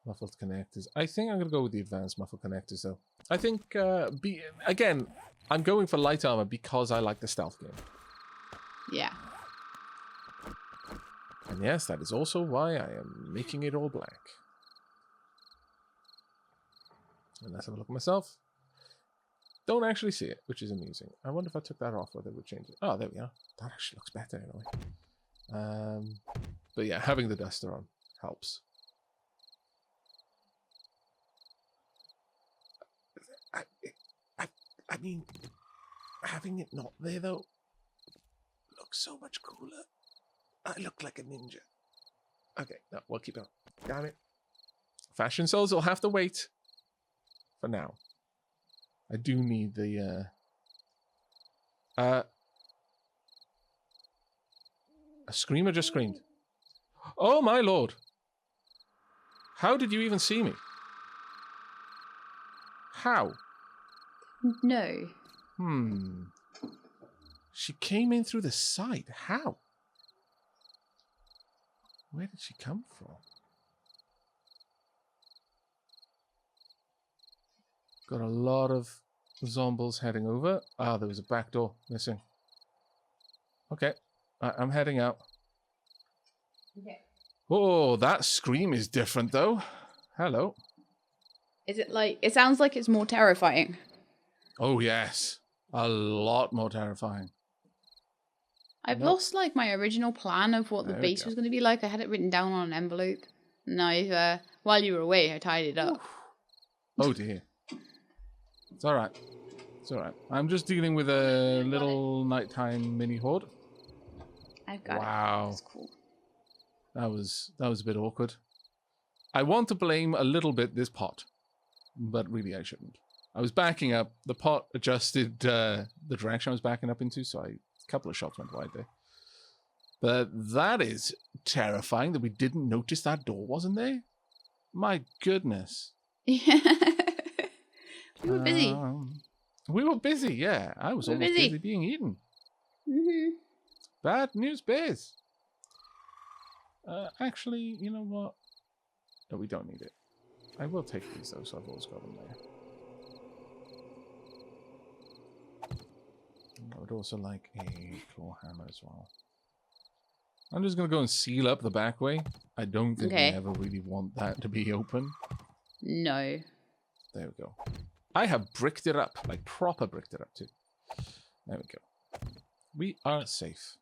Muffled connectors. I think I'm going to go with the advanced muffled connectors, though. I think, again, I'm going for light armor because I like the stealth game. Yeah. And yes, that is also why I am making it all black. And let's have a look at myself. Don't actually see it, which is amusing. I wonder if I took that off, whether it would change it. Oh, there we are. That actually looks better in a way. But yeah, having the duster on helps. I mean, having it not there, though, looks so much cooler. I look like a ninja. Okay, no, we'll keep it on. Damn it. Fashion souls will have to wait for now. I do need the, a screamer just screamed. Oh, my lord. How did you even see me? How? No. She came in through the side. How? Where did she come from? Got a lot of zombies heading over. Ah, there was a back door missing. Okay, I'm heading out. Okay. Oh, that scream is different, though. Hello. Is it like... It sounds like it's more terrifying. Oh, yes. A lot more terrifying. I've lost, like, my original plan of what the There we base go. was going to be like. I had it written down on an envelope. And I've, while you were away, I tied it up. Oh, dear. It's all right. It's all right. I'm just dealing with a little nighttime mini horde. I've got it. Wow. That's cool. That was a bit awkward. I want to blame a little bit this pot, but really I shouldn't. I was backing up. The pot adjusted the direction I was backing up into, so a couple of shots went wide there. But that is terrifying that we didn't notice that door wasn't there. My goodness. Yeah. We were busy. We were busy, yeah. I was almost busy being eaten. Mm-hmm. Bad news bears. Actually, you know what? No, we don't need it. I will take these, though, so I've always got them there. I would also like a claw hammer as well. I'm just going to go and seal up the back way. I don't think we ever really want that to be open. No. There we go. I have bricked it up, like proper bricked it up too. There we go. We are safe.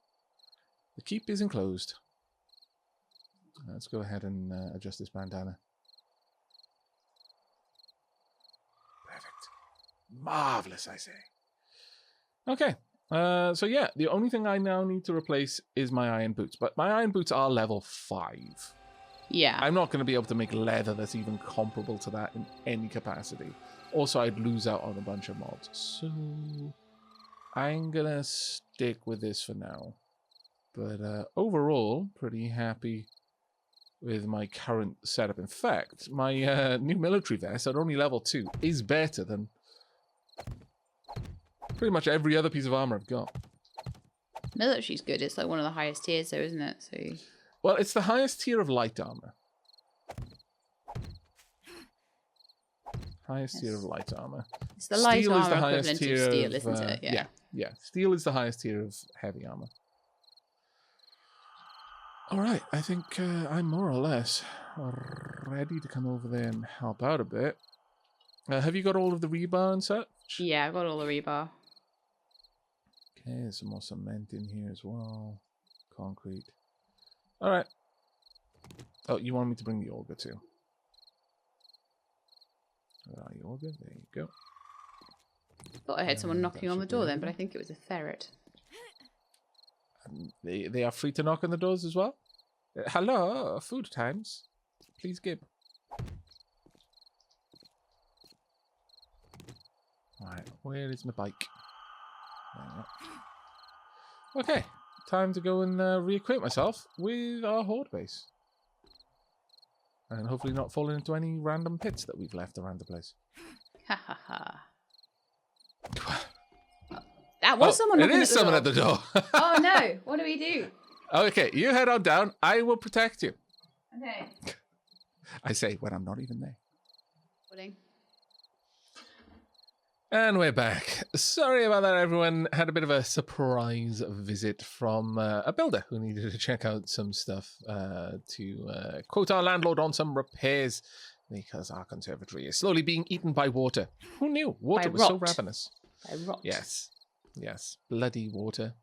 The keep is enclosed. Let's go ahead and adjust this bandana. Perfect. Marvelous, I say. Okay. So yeah, the only thing I now need to replace is my iron boots. But my iron boots are level 5. Yeah. I'm not going to be able to make leather that's even comparable to that in any capacity. Also, I'd lose out on a bunch of mods. So I'm going to stick with this for now. But overall, pretty happy with my current setup. In fact, my new military vest at only level 2 is better than pretty much every other piece of armor I've got. Military's good. It's like one of the highest tiers, though, isn't it? So. Well, it's the highest tier of light armor. Highest tier of light armor. It's the light Steel armor is the equivalent highest of tier steel, isn't it? Yeah. Yeah. Steel is the highest tier of heavy armor. All right, I think I'm more or less ready to come over there and help out a bit. Have you got all of the rebar and such? Yeah, I got all the rebar. Okay, there's some more cement in here as well. Concrete. All right. Oh, you want me to bring the auger too? Where are you, auger? There you go. Thought I heard someone knocking on the door then, but I think it was a ferret. They are free to knock on the doors as well? Hello, food times. Please give. Alright, where is my bike? Okay, time to go and re-equip myself with our horde base. And hopefully not fall into any random pits that we've left around the place. Ha ha ha. Was someone knocking it is someone at the door. Oh no! What do we do? Okay, you head on down. I will protect you. Okay. I say when I'm not even there. Pudding. And we're back. Sorry about that, everyone. Had a bit of a surprise visit from a builder who needed to check out some stuff to quote our landlord on some repairs because our conservatory is slowly being eaten by water. Who knew? Water was so ravenous. By rot. Yes. Bloody water.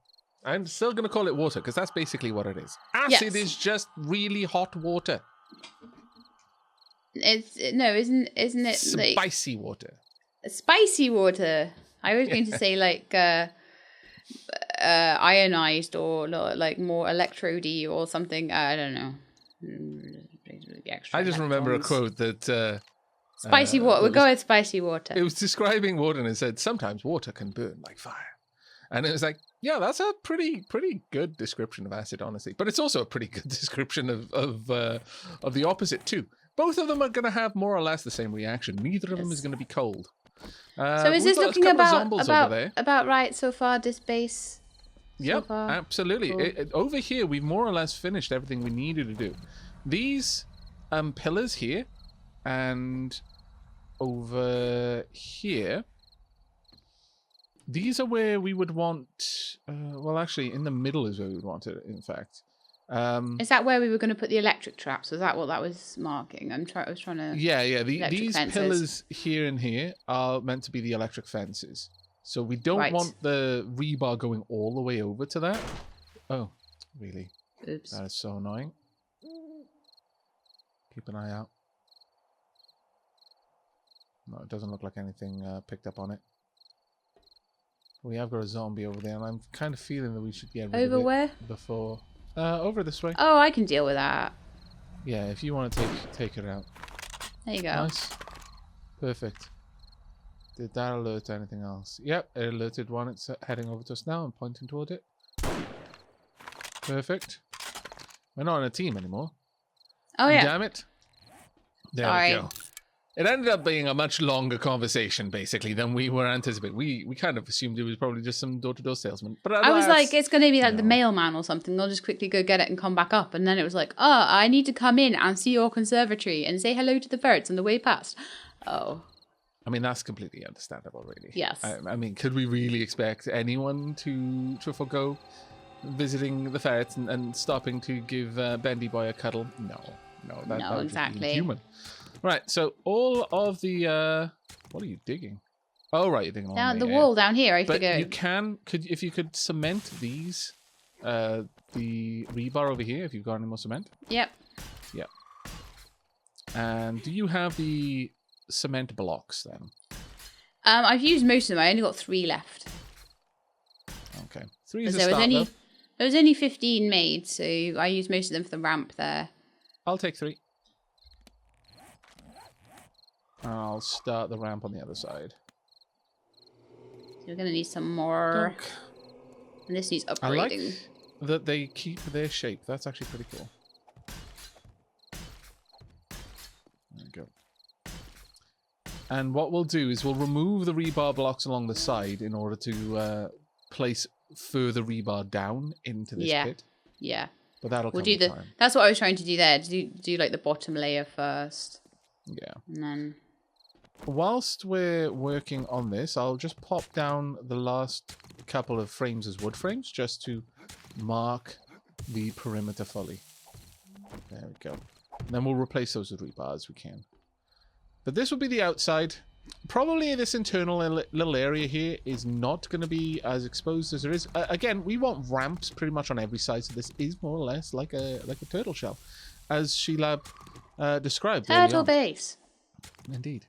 I'm still going to call it water because that's basically what it is. Acid is just really hot water. Isn't it like spicy water? Spicy water. I was going to say like ionized or like more electrody or something. I don't know. I just remember a quote that spicy water. We'll go with spicy water. It was describing water and it said sometimes water can burn like fire, and it was like, yeah, that's a pretty good description of acid, honestly. But it's also a pretty good description of the opposite too. Both of them are going to have more or less the same reaction. Neither of them is going to be cold. So is this looking about right so far, this base? Yep, absolutely. Cool. Over here, we've more or less finished everything we needed to do. These pillars here and over here, these are where we would want... well, actually, in the middle is where we would want it, in fact. Is that where we were going to put the electric traps? Was that what that was marking? I was trying to... Yeah. These pillars here and here are meant to be the electric fences. So we don't want the rebar going all the way over to that. Oh, really? Oops. That is so annoying. Keep an eye out. No, it doesn't look like anything picked up on it. We have got a zombie over there, and I'm kind of feeling that we should get rid of it. Over where? Before... over this way. Oh, I can deal with that. Yeah, if you want to take it out. There you go. Nice. Perfect. Did that alert anything else? Yep, it alerted one. It's heading over to us now. I'm pointing toward it. Perfect. We're not in a team anymore. Oh, yeah. Damn it. There we go. It ended up being a much longer conversation, basically, than we were anticipating. We kind of assumed it was probably just some door-to-door salesman. But I was like, it's going to be like the mailman or something. I'll just quickly go get it and come back up. And then it was like, oh, I need to come in and see your conservatory and say hello to the birds on the way past. Oh. I mean, that's completely understandable, really. Yes. I mean, could we really expect anyone to forgo visiting the ferrets and stopping to give Bendy Boy a cuddle? No, that would exactly. Just be human. Right, so all of the what are you digging? Oh, right, you're digging down the wall down here. I figure you if you could cement these, the rebar over here. If you've got any more cement. Yep. Yep. And do you have the cement blocks then? I've used most of them. I only got 3 left. Okay, 3 is a start. There was only 15 made, so I used most of them for the ramp there. I'll take 3. I'll start the ramp on the other side. So we're going to need some more. And this needs upgrading. I like that they keep their shape. That's actually pretty cool. There we go. And what we'll do is we'll remove the rebar blocks along the side in order to place further rebar down into this pit. Yeah. But that'll come with time. That's what I was trying to do there. Do like the bottom layer first. Yeah. And then... Whilst we're working on this, I'll just pop down the last couple of frames as wood frames just to mark the perimeter fully. There we go. And then we'll replace those with rebar as we can. But this will be the outside. Probably this internal little area here is not going to be as exposed as there is. Again, we want ramps pretty much on every side, so this is more or less like a turtle shell, as Sheila described. Turtle base. Indeed.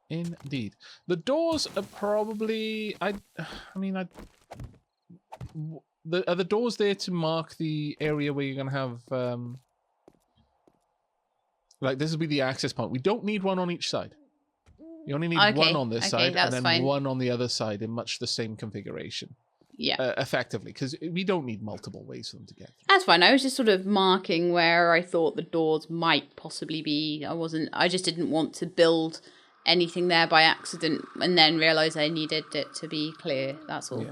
The doors are probably... are the doors there to mark the area where you're going to have... like, this will be the access point. We don't need one on each side. You only need one on this side and then one on the other side in much the same configuration. Yeah. Effectively, because we don't need multiple ways for them to get through. That's fine. I was just sort of marking where I thought the doors might possibly be. I just didn't want to build anything there by accident and then realize I needed it to be clear. That's all. Yeah.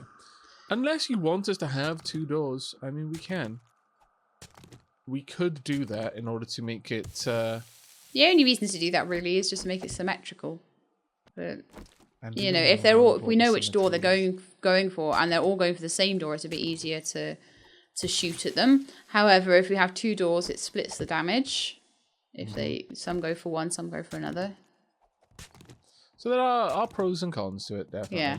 Unless you want us to have 2 doors, I mean, we can. We could do that in order to make it... The only reason to do that really is just to make it symmetrical. But, you know, if they're all, if we know which door they're going for, and they're all going for the same door, it's a bit easier to shoot at them. However, if we have 2 doors, it splits the damage. If some go for one, some go for another. So there are pros and cons to it, definitely. Yeah.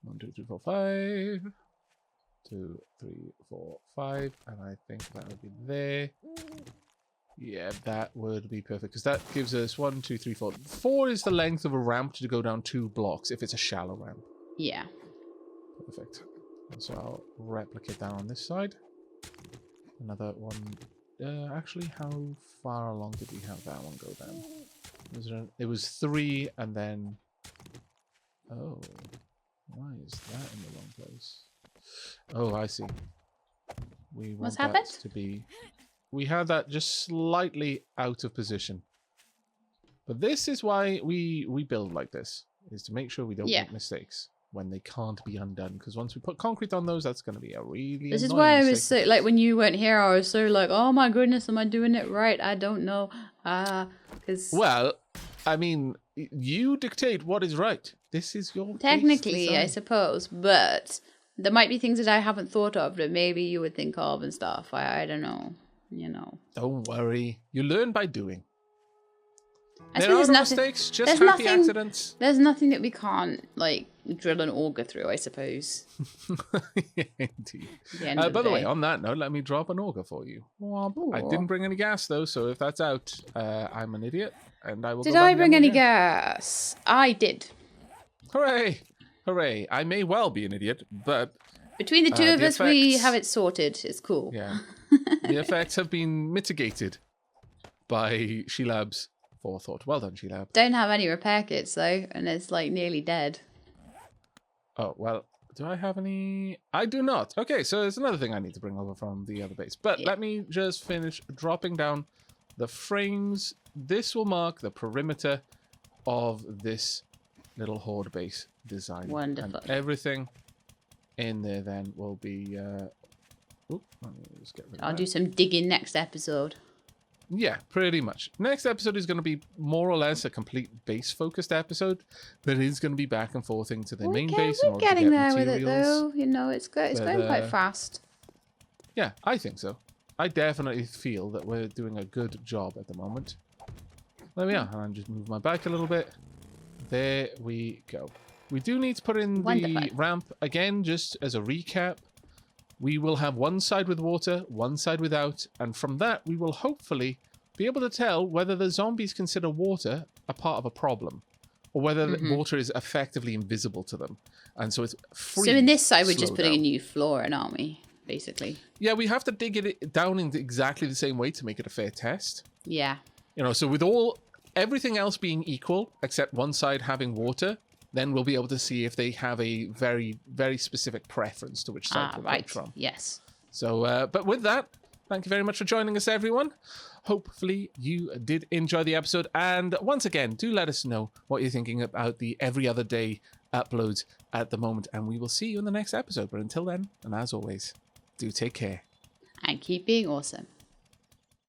1, 2, 3, 4, 5. 2, 3, 4, 5, and I think that would be there. Yeah, that would be perfect because that gives us 1, 2, 3, 4. 4 is the length of a ramp to go down 2 blocks if it's a shallow ramp. Yeah. Perfect. So I'll replicate that on this side. Another one. Actually, how far along did we have that one go then? It was 3, and then. Oh, why is that in the wrong place? Oh, I see. We want What's that happened? to be. We had that just slightly out of position. But this is why we build like this, is to make sure we don't make mistakes when they can't be undone. Because once we put concrete on those, that's going to be a really This is why I was so, like, when you weren't here, I was so like, oh my goodness, am I doing it right? I don't know. Because... Well, I mean, you dictate what is right. This is your technically, I suppose, but there might be things that I haven't thought of that maybe you would think of and stuff. I don't know, you know. Don't worry. You learn by doing. There are no mistakes, just happy accidents. There's nothing that we can't, like, drill an auger through, I suppose. Yeah, indeed. By the way, on that note, let me drop an auger for you. Ooh. I didn't bring any gas, though, so if that's out, I'm an idiot, and I will Did I bring any gas? I did. Hooray! Hooray. I may well be an idiot, but... Between the two of us, we have it sorted. It's cool. Yeah. The effects have been mitigated by She-Lab's forethought. Well done, She-Lab. Don't have any repair kits, though, and it's, like, nearly dead. Oh, well, do I have any? I do not. Okay, so there's another thing I need to bring over from the other base. But let me just finish dropping down the frames. This will mark the perimeter of this little horde base design. Wonderful. And everything in there then will be... Oop, let me just get rid of I'll that. do some digging next episode. Yeah, pretty much. Next episode is going to be more or less a complete base-focused episode. That is going to be back and forth into the main base in order to get getting there materials. with it, though. You know, it's good. It's going quite fast. Yeah, I think so. I definitely feel that we're doing a good job at the moment. There we are. And I'll just move my bike a little bit. There we go. We do need to put in the ramp again, just as a recap. We will have one side with water, one side without, and from that we will hopefully be able to tell whether the zombies consider water a part of a problem, or whether the water is effectively invisible to them, and so it's free. So in this side, we're just putting a new floor in, aren't we? Basically. Yeah, we have to dig it down in exactly the same way to make it a fair test. Yeah. You know, so with everything else being equal except one side having water, then we'll be able to see if they have a very, very specific preference to which side to approach from. Yes. So, but with that, thank you very much for joining us, everyone. Hopefully you did enjoy the episode. And once again, do let us know what you're thinking about the every other day uploads at the moment. And we will see you in the next episode. But until then, and as always, do take care. And keep being awesome.